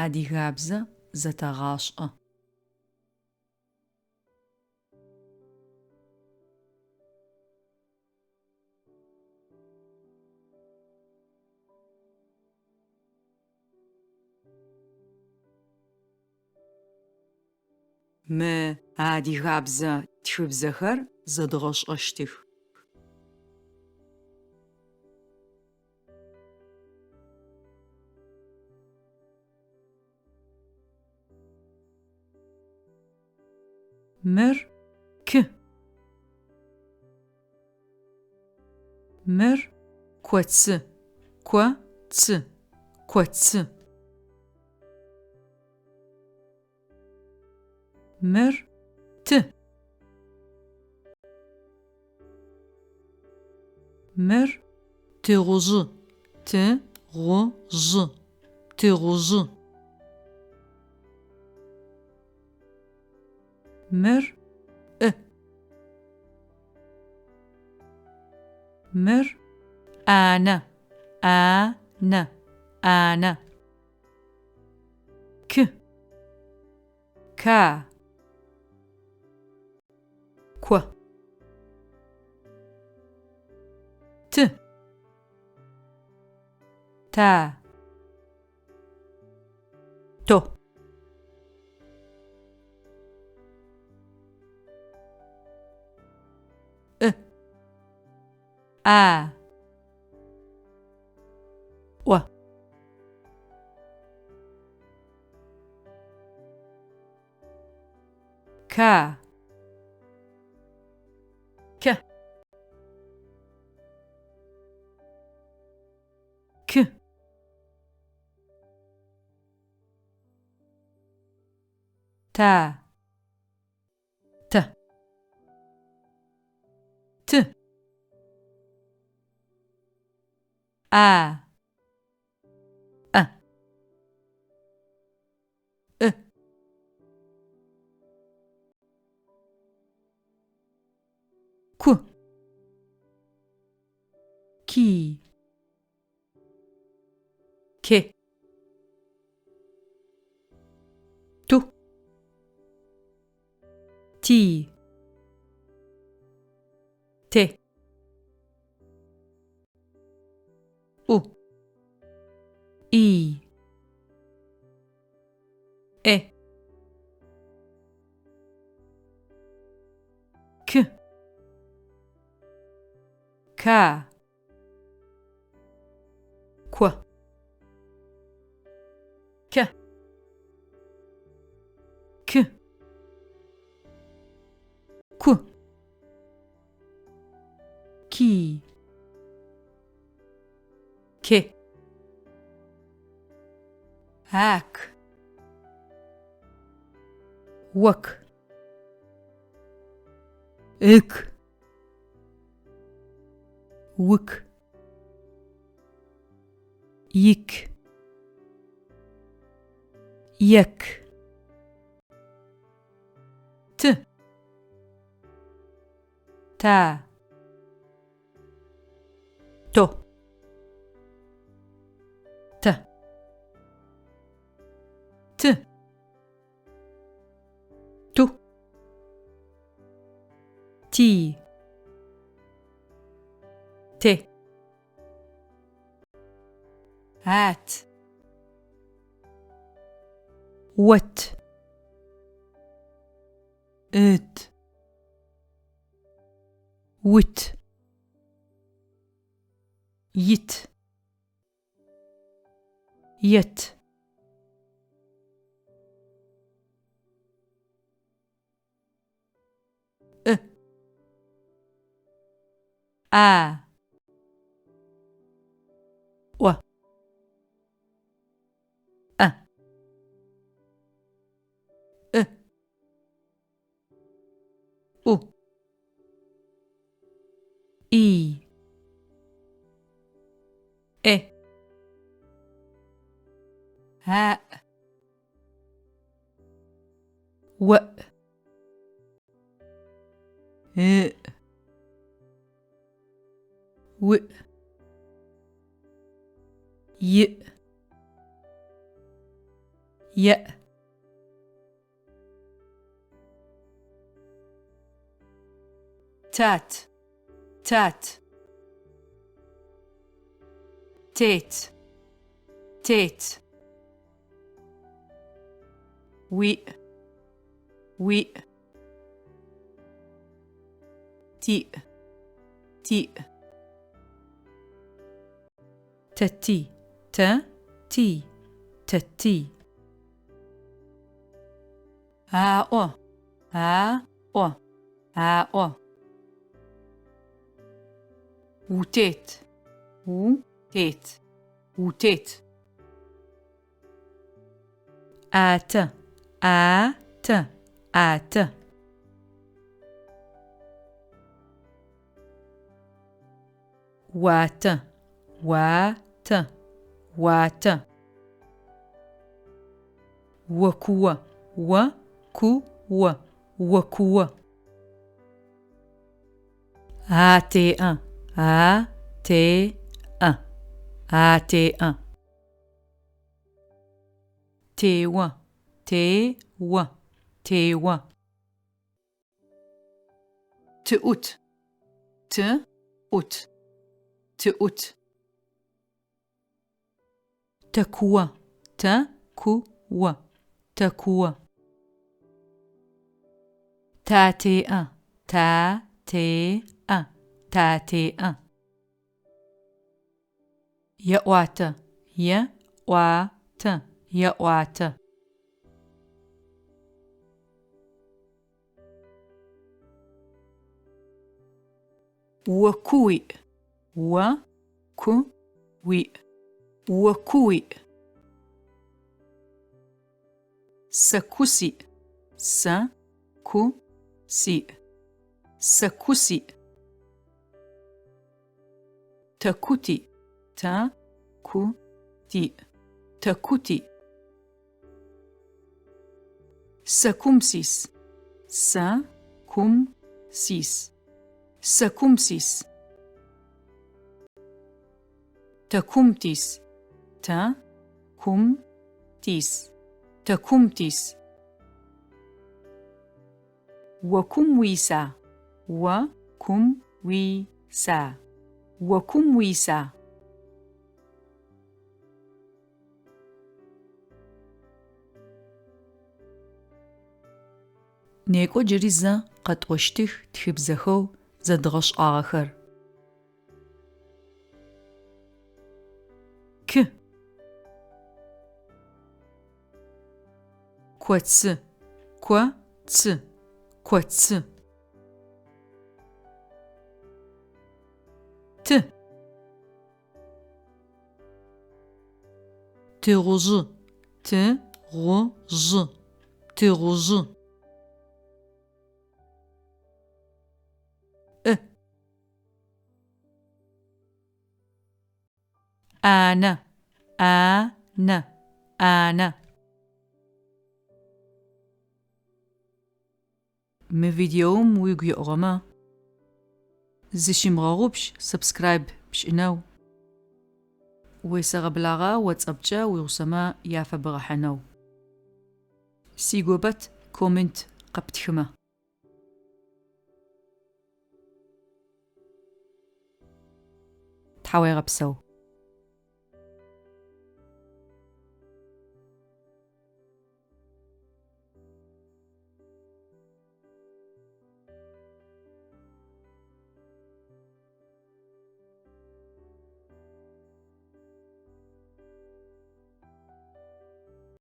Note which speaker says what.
Speaker 1: Adigabze zeteğaş'ı. Мы адыгабзэ тхыбзэхэр зэдгъэшӏэщтых. Мыр ки. Мыр коцы. Коцы. Коцы. Мыр ты. Мыр тыгъужъы. Тыгъужъы. Тыгъужъы. Мыр ы. Мыр ӏанэ. Ӏанэ. Ӏанэ. Ки. Ка. Ко. Ты. Та. То. Ы. А. О. Ка. К. К. Та. Т. Т. А. А. Ы. Ку. Ки. Ке. Ту. Ти. Те. У. И. Е. К. Ка. Ко. К. К. Ку. Ки. Ке. Ак. Вак. Ык. Ук. Ик. Як. Т. Та. То. Т. Т. Ту. Ти. Те. Ат. What. It. Wit. Yit. Yet. А. О. А. Э. У. И. Э. ها. و. ه. و. ي. ي تات تات تيت تيت وي وي تي تي تتي تي تتي آو آو آو وتيت وتيت وتيت آت آت آت وات وات وات وكوا وكوا وكوا آتي آتي آتي تيوا تيوا تيوا تؤت تؤت تؤت تكوا تكوا تكوا تاتي تاتي تاتي يأوات يأوات يأوات وكوي وكوي وكوي سكوسي سكوسي سكوسي تكوتي تكوتي تكوتي سكومسيس سكومسيس سكومسيس تكومتيس تكومتيس تكومتيس وكمويسا وكمويسا وكمويسا نيكو جريزا قد وشتخ تخبزخو زدغش آخر ك كوتس كوتس كوتس ت تغز تغز تغز أنا أنا مفيديوم ويجي أغما زشيم غاغوبش سبسكرايب بشنو ويسغبلاغا واتسابجا ويغسما يافا بغحنو سيغوبت كومنت قبتخما تحاوي غبسو